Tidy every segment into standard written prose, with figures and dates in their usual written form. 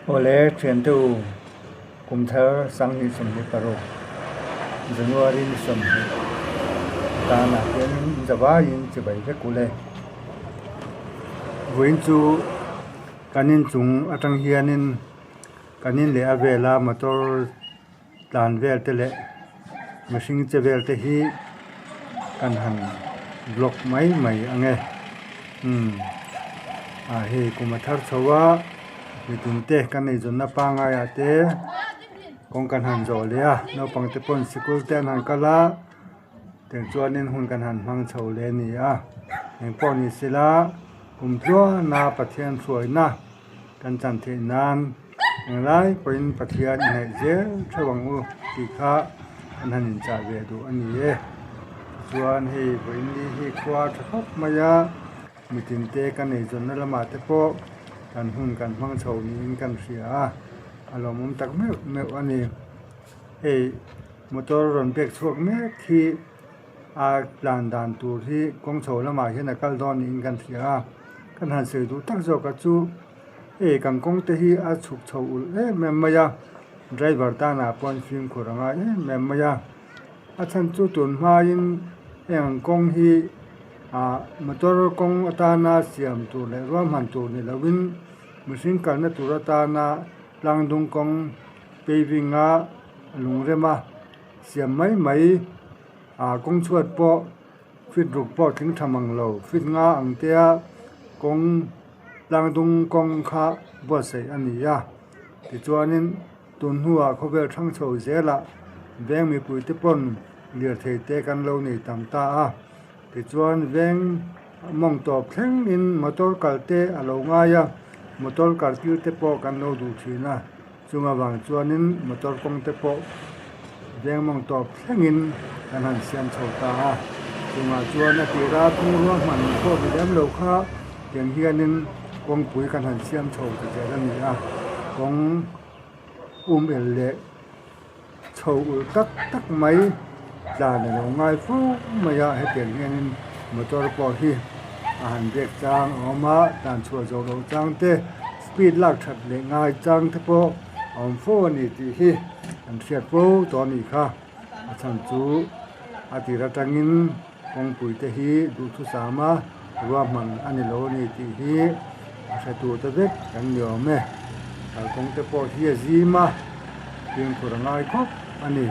Oleh Centu Kumthar Sanghi Sumhi Paro Januari Sumhi Tana Yen Jawayin Chibai Kule Winchu Kanin Chung Atang Hianin Kanin Le Avela Motor Tan Vertele Machine Chevel Tehi Kanhan Block Mai Ange He Kumathar Chawa Mitinte kan izon na pangaya te kong kan han zolea no pang te pon sikul ten han kala ten chuanin hun kan han hmang chole ni a eng pon ni sila kumtlo na pathian suai na kan chan the nan eng lai poin pathian nei je thawang u ti kha kan han in cha ve du ani e chuan he poin ni hi khwa thop maya mitinte kan izon na lama te po kan hun kan hmang chho ni kan sia alomum tak me ani ei motor ron pek chuak me khi a plan dan tur hi kong chho lama hian a kal don in kan sia kan han se du tak zo ka chu ei kan kong te hi a chuk chho ul me maya driver ta na pon film khuranga me maya a chan chu tun ma in eng kong hi motor kong atana siam tu le ram han tu ni lawin machine karna turata na langdung kong pavinga lungrema siam mai kong chuat po fit ruk po thing thamang lo fit nga angtea kong langdung kong kha bo sei ania ti chuanin tun huwa khovel thang chho zela beng mi pui te pon lir thei te kan lo nei tamta a ti chuan veng mong top thleng in motor kalte alo nga ya motor kartil te po kan lo du thina chunga wang chuanin motor kong te po veng mong top thleng in kan han siam chhota a chunga chuan a tira phungwa man ko bidam lo kha teng hianin kong pui kan han siam chho te ani a kong el le chho ul tak mai la ne lo ngai fu maya he teng hianin motor po hi han bek chang oma tan chua zo lo chang te speed lak that le ngai chang te po phone ni ti hi an thiat po to ni kha chan chu atira tangin kong pui te hi du thu sama ruwa man ani lo ni ti hi sa tu te vek kan yo me kong te po hi zima tin kurangai khop ani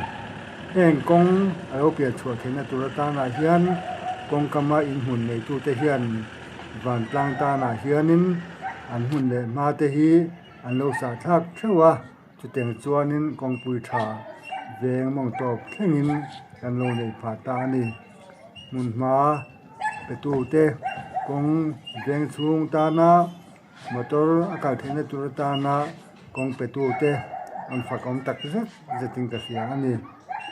eng kong alo pia chua thena turata na hian kong kama in hun nei tu te hian van tlang ta na hianin an hun le ma te hi an lo sa thak thwa chu teng chuanin kong pui tha veng mong top thlengin kan lo nei pha ta ni mun ma pe tu te kong veng chung ta na motor akal thena turata na kong pe tu te an fa kom tak zet zeting ka sia ani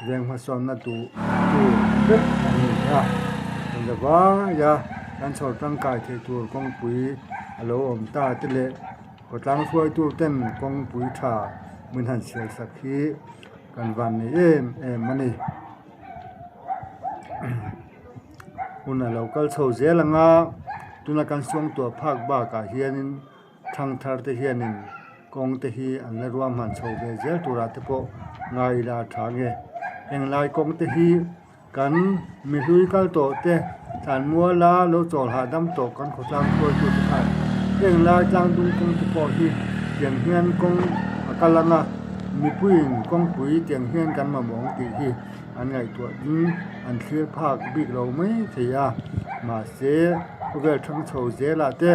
veng ma son na tu bet ani ya ba ya kan chho tang kai the tur kong pui alo om ta te le ko tlang suai tur ten kong pui tha mun han sel sakhi kan van ni em mani una local chho zelanga tuna kan song to phak ba ka hianin thang thar te hianin kong te hi an la ruam han chho ve zel tura te po ngai la thange eng lai kong te hi kan mi hui kal to te than mua la lo chol ha dam to kan khotlang ko tu ta eng la tlang dung kong te po hi tiang hian kong akalanga mi puin kong pui tiang hian kan ma mong ti hi an ngai tu an thlir phak bik lo mai theya ma se vel thang chho je la te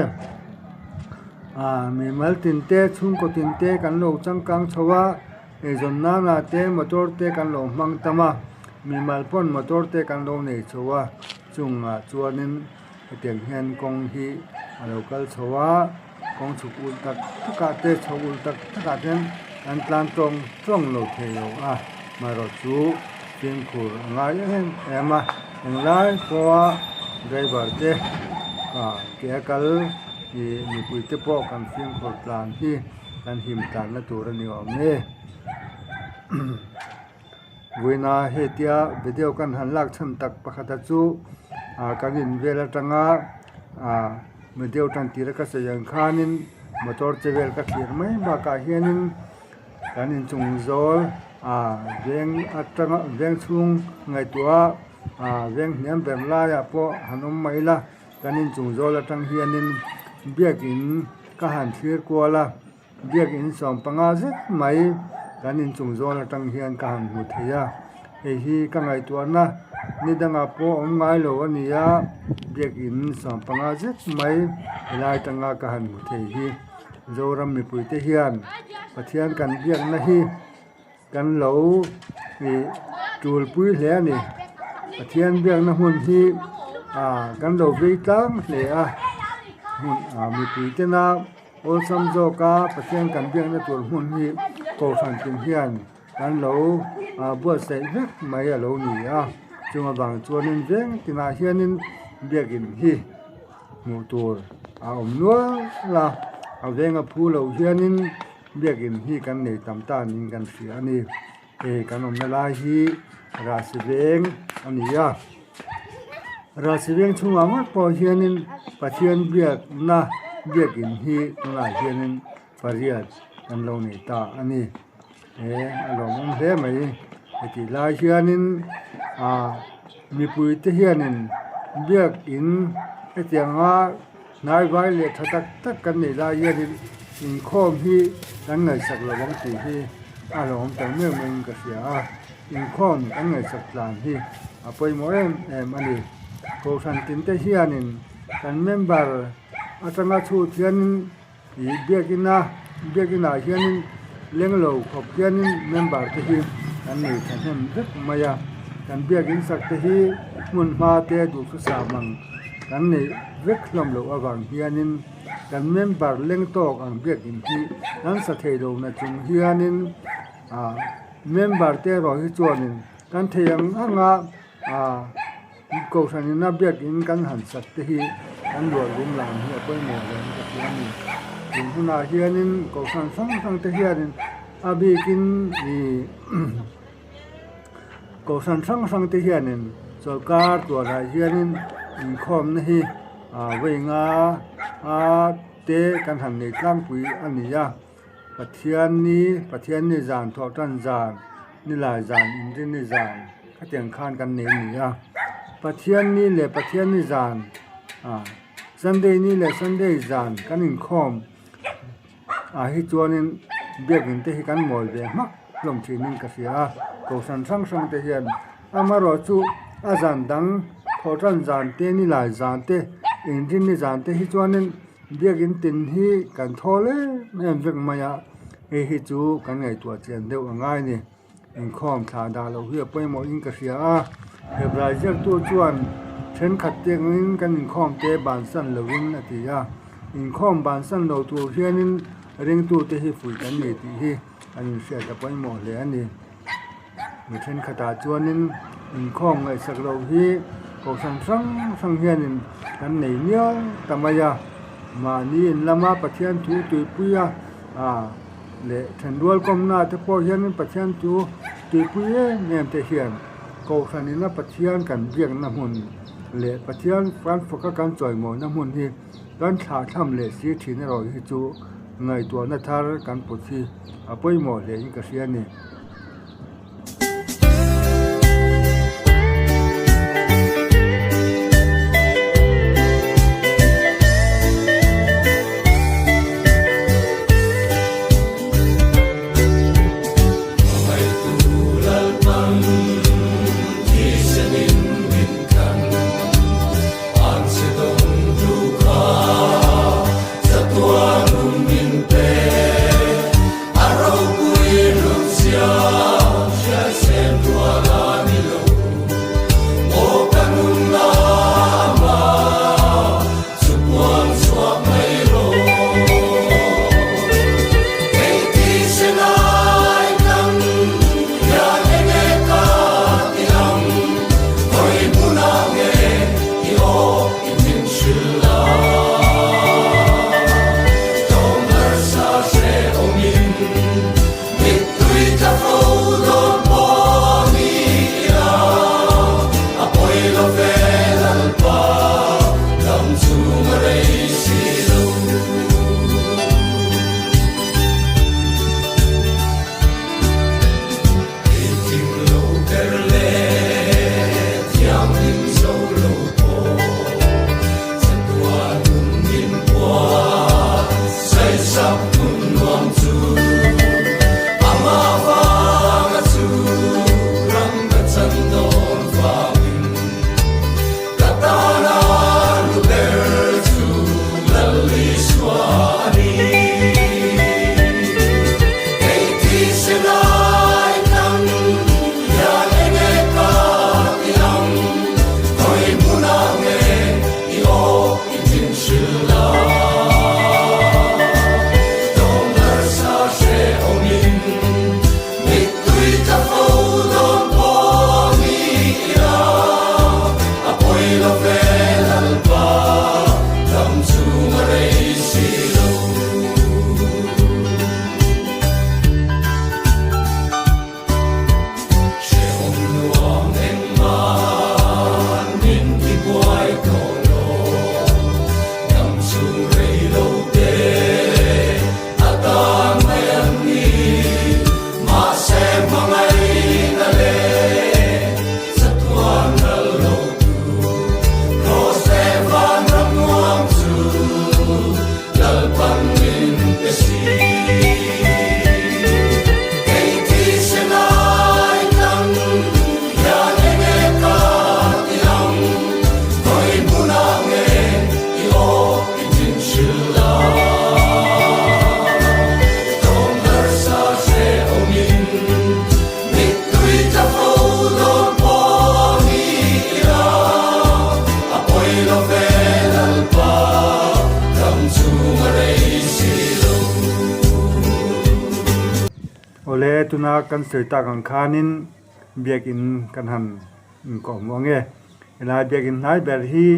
mi mal tin te chung ko tin te kan lo chang kang chowa e zon na te motor te kan lo mang tama mi malpon motor te kan lo nei chowa chunga chuanin tiang hian kong hi local chowa kong chukul tak ka te chhul tak ka ten an tlan tong lo theo ma ro chu tin khur ngai ema eng lai ko driver te ke kal ni pui te po kan film khur plan hi kan him tan na tur ani om ne Wina hetia video kan han lak chan tak pakhata chu kan in vela tanga video tan tira ka sayang khanin motor chevel ka thir mai ba ka hianin kanin chungzol veng atanga veng chung ngai tua veng hiam berla ya po hanom maila kanin chungzol atang hianin biakin ka han thir kwala biakin som panga zet mai kanin chungzol atang hian ka han mu theya hi ka ngai tua na nidanga po ngai lo ania biakin som panga zet mai lai tanga ka han mu thei hi zoram mi pui te hian pathian kan biak na hi kan lo ni tul pui hle ni pathian biak na hun hi kan lo ve tang hle hun mi pui te na ol sam zo ka pathian kan biak na tul hun hi ko san tin hian kan lo bo sai vek mai a lo ni chunga bang chuanin veng tina hianin biakin hi mu tur om nual la avenga phulo hianin biakin hi kan nei tamta ning kan sia ani kan om la hi rasiveng ania rasiveng chunga ma po hianin pathian biak na biakin hi tuna hianin pariat kan lo nei ta ani alom he mai ti la hianin mi pui te hianin biak in etianga nai vai le thatak tak kan nei la hianin in khom hi kan ngai sak lo bang ti hi alom tang me meng ka sia in khom kan ngai sak plan hi apoi mo em ani ko san tin te hianin kan member atanga chu hianin i biakina hianin lenglo khop hianin member te hi kan nei than vet maya kan biakin sak te hi mun ma te du su sa mang kan nei vek lam lo awang hianin kan member leng tok ang biakin hi kan sa thei lo na chung hianin member te ro hi chuanin kan theyang anga ko sanin na biakin kan han sak te hi kan lo rum lam hi apoi mo le ka hianin huna hianin ko san sang te hianin abikin ni ko san sang te hianin sarkar tua la hianin in khom na hi wenga te kan han nei tlang pui ania pathian ni zan tho tan zan ni la zan in ni zan ka tiang khan kan nei nia pathian ni zan sunday ni le sunday zan kan in khom hi chuanin biakin te hi kan mol ve mak lom thinin ka sia ko san sang te hian amaro chu azan dang thotan zan te ni lai zan te engine ni zan te hi chuanin biakin tin hi kan thole em vek maya hi chu kan ngai tua chen deu angai ni in khom tha da lo hi poi mo in ka sia hebrajer tu chuan then khat te ngin kan in khom te ban san lovin atia in khom ban san lo tu hianin ring tu te hi fui kan ni ti hi an sia ta poi mo le ani mi then khata chuanin in khom ngai sak lo hi ko sang hianin kan nei nia tamaya ma ni in lama pathian thu tui puya le then dual kom na te po hianin pathian thu tui puye nem te hian ko sanina pathian kan biak na hun le pathian fan foka kan choi mo na mun hi kan tha tham le si thin ro hi chu ngai tua na thar kan puthi apoi mo le in ka sia ni Sia เลตุนากันเสยตากังคานินเบียกินกันหันก็มองเวลาเบียกินไหนแบบที่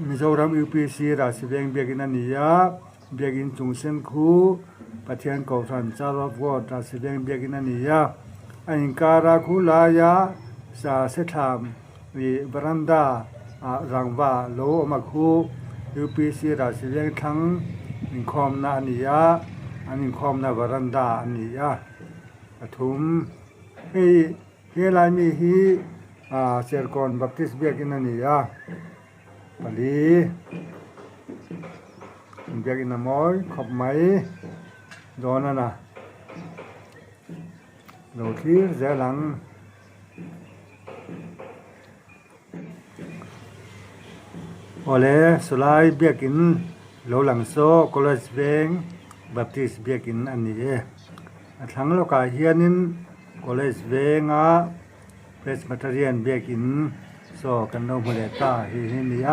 มิโซรัม UPC ราศีเวงเบียกินนี่ยาเบียกินจงเซนคูปะเทียนกอฟันจารวอดราศีเวงเบียกินนี่ยาอันการาคูลายาสาเสถามวิบรันดารังวาโลมาคู UPC ราศีเวงทั้งนิคมนานี่ยาอันนิคมนาบรันดานี่ยาปฐุมเฮลายมีฮีเซอร์กอนบัพติสเบียกินนี่ยาปลีเบียกินมอยขบไหมโดนนะโลคีเจลังโอเลสุไลเบียกินโลหลังโซโคลสเวงบัพติสเบียกินอันนี้ทั้งโลกาเฮียนินโคลสเวงเพรสมาเทเรียนเบียกินโซกันโนมุเลตาฮีนี่ย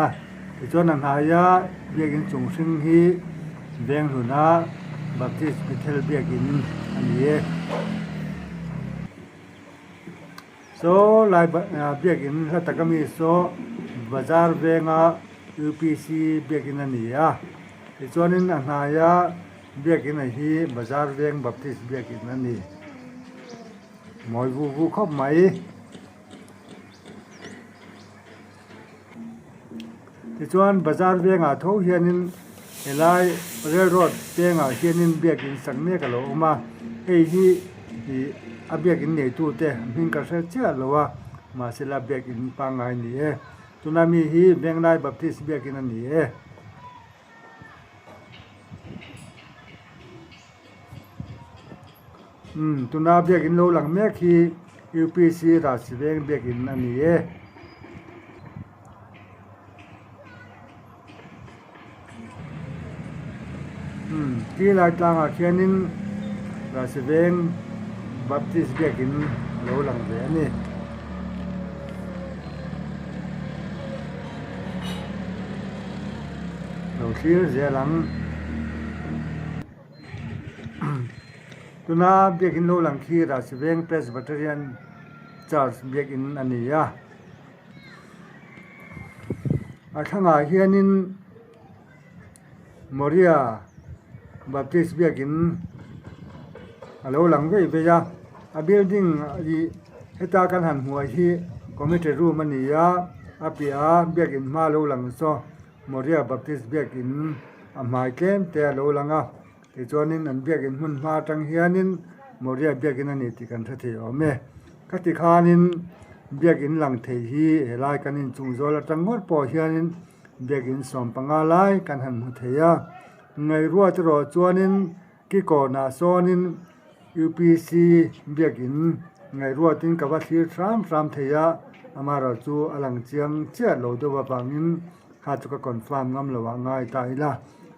ที่จวนนันหายาเบียกินจงซึ่งฮีเวงหุนาบัพติสมิเทลเบียกินอันนี้โซไลเบียกินถ้าตะกมีโซบาซาร์เวงUPC เบียกินนี่ยที่จวนนินอันหายาเบียกินฮีบาซาร์เวงบัพติสเบียกินนี่มอยวูครบไหมที่จวนบาซาร์เวงทเฮียนินเอไลเรรถเตียงเฮียนินเบียกินสังเมกะโลมาฮีเบียกินเนี่ยตู้เตมิงกะเสเจลว่ามาเสลาเบียกินปังไงนี่ตุนามีฮีเวงไลบัพติสเบียกินนี่ตุนาเบียกินโลหลังเมฆฮี UPC ราศีเวงเบียกินนี่ที่ลายกลางเขียนินราศีเวงบัพติสเบียกินโลหลังเวนี่เราเชื่อเสียหลังตัวน่าเบียกินโลหลังขี้ราศีเวงเพรสบัตเรียนจาร์สเบียกินอันนี้ข้างเขียนินมอริอาบัพติสเบียกินโลหลังเวียบิลดิ้งเฮตากันหันหัวที่คอมมิชรูมันนี่ปีเบียกินมาโลหลังโซมอริอาบัพติสเบียกินหมายเกมแต่โลหลังที่จวนนินอันเบียกินหุ่นมาจังเฮียนินมอริอาเบียกินนี่ที่กันทัดเทียมคติขานินเบียกินหลังเทีเฮลายกันนินจุงโซลจังงดปอเฮียนินเบียกินสอมปังอาไลกันหันมุเทียไงรัวจะรอจวนนินกิโกนาโซนินUPC เบียกินไงรัวตินกับว่าที่ทรัมเทียอามาราจูอลังเจียงเจ้าโลตัวบางนินหาจุกคอนฟาร์มงำระหว่างง่ายตายละ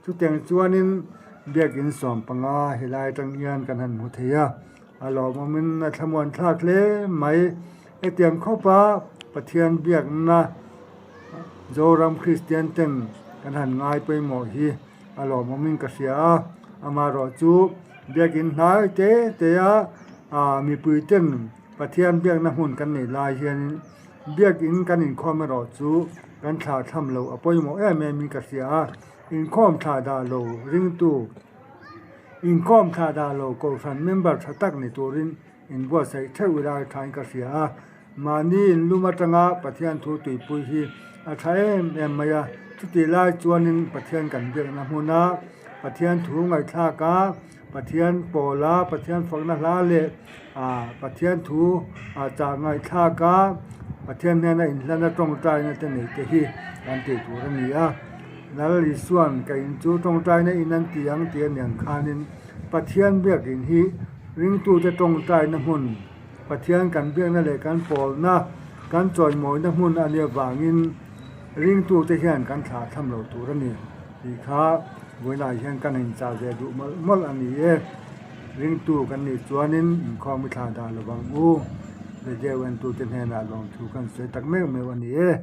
ชุดแต่งจวนนินเบียกินสอมปังอาเฮลายจังเยียนกันหันมุเทียอลอมมินทมวนทากเลไหมเตรียมเข้าป่าประเทียนเบียกนะโจรัมคริสเตียนเต็มกันหันง่ายไปหมอฮีอลอมมินกเสียอามาราจูเบียกินหายเตยมีปุยเต้นประเทียนเบียกน้ำหุ่นกันในลายเฮียนเบียกินกันอินคอมรอจูกันชาทำเราอปอยหมอแม่มีกเสียอินคอมชาดาโลริงตูอินคอมชาดาโลโกฟันเมมเบอร์ตักในตัวรินอินบัวใส่เทวิลาทายกเสียมานี่ลุมาจังประเทียนทูตุยปุยฮีอาศัยมายาทุติลายจวนินประเทียนกันเบียกน้ำหุ่นประเทียนถูงไอท่ากาประเทียนโปลาประเทียนฝังนาลาเลประเทียนถูจากไงท่ากาประเทียนเนี่ยนะอินแล้วตรงใจนะแต่ไหนแต่ที่การติดตัวนี้นั่นลิส่วนกับอินจูตรงใจในอินนั้นเตียงอย่างคานินประเทียนเบียกอินฮีริงตูจะตรงใจน้ำหุ่นประเทียนกันเบียกนั่นแหละการโปลนะการจอยหมอยน้ำหุ่นอันเดียววางินริงตูจะเห็นการขาทำเราตัวนี้ดีครับเวลาเห็นกันอินจาเวดูมลอันนี้ริงตูกันนี่จวนินคอมิทาดาระวังเดี๋ยวเวันตูเต็มแห่นาลองถูกันสวยตักเมื่อวันนี้